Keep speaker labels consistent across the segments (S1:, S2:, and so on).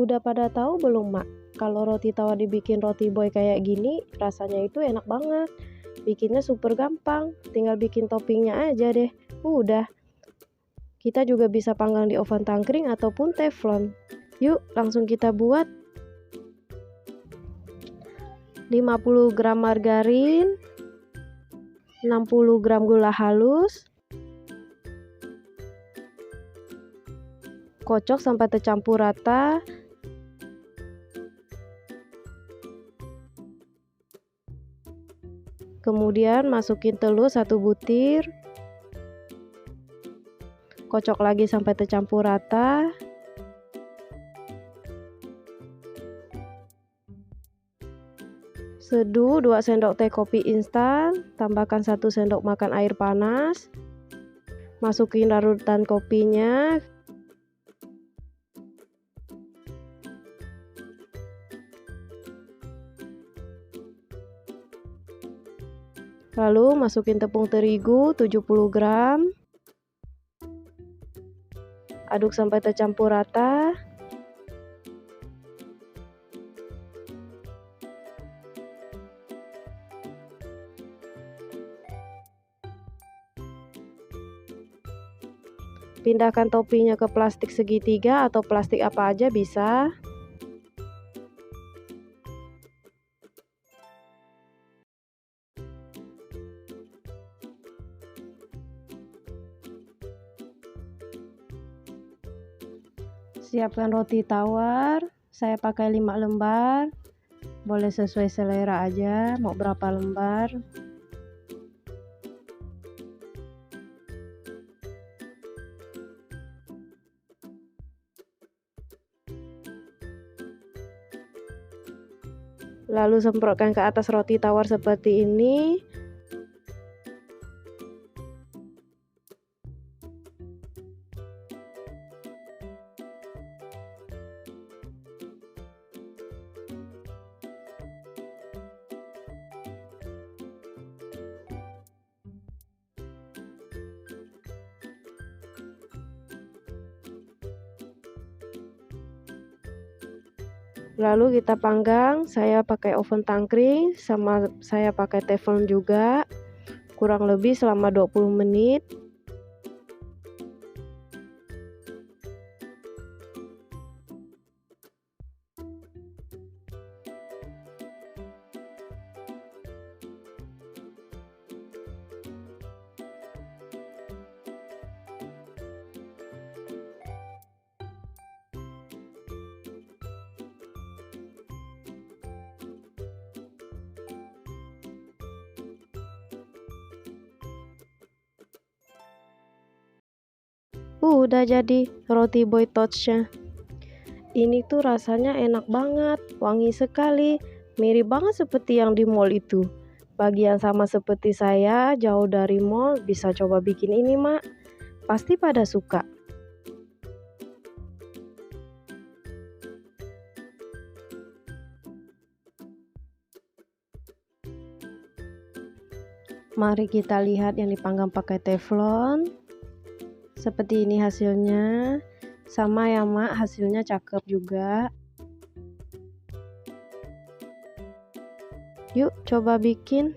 S1: Udah pada tahu belum, Mak? Kalau roti tawar dibikin roti boy kayak gini, rasanya itu enak banget. Bikinnya super gampang, tinggal bikin toppingnya aja deh. Udah. Kita juga bisa panggang di oven tangkring ataupun teflon. Yuk, langsung kita buat. 50 gram margarin, 60 gram gula halus, kocok sampai tercampur rata. Kemudian masukin telur 1 butir. Kocok lagi sampai tercampur rata. Seduh 2 sendok teh kopi instan, tambahkan 1 sendok makan air panas. Masukin larutan kopinya. Lalu masukin tepung terigu 70 gram. Aduk sampai tercampur rata. Pindahkan toppingnya ke plastik segitiga atau plastik apa aja bisa. Siapkan roti tawar, saya pakai 5 lembar. Boleh sesuai selera aja, mau berapa lembar. Lalu semprotkan ke atas roti tawar seperti ini. Lalu kita panggang, saya pakai oven tangkring sama saya pakai teflon juga, kurang lebih selama 20 menit. Udah jadi roti boy touch-nya. Ini tuh rasanya enak banget, wangi sekali, mirip banget seperti yang di mall itu. Bagi yang sama seperti saya, jauh dari mall, bisa coba bikin ini, Mak. Pasti pada suka. Mari kita lihat yang dipanggang pakai teflon. Seperti ini hasilnya. Sama ya, Mak, hasilnya cakep juga. Yuk coba bikin.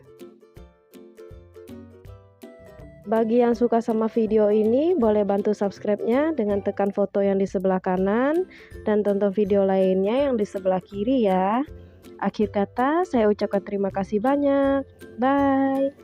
S1: Bagi yang suka sama video ini, boleh bantu subscribe-nya dengan tekan foto yang di sebelah kanan dan tonton video lainnya yang di sebelah kiri ya. Akhir kata, saya ucapkan terima kasih banyak. Bye.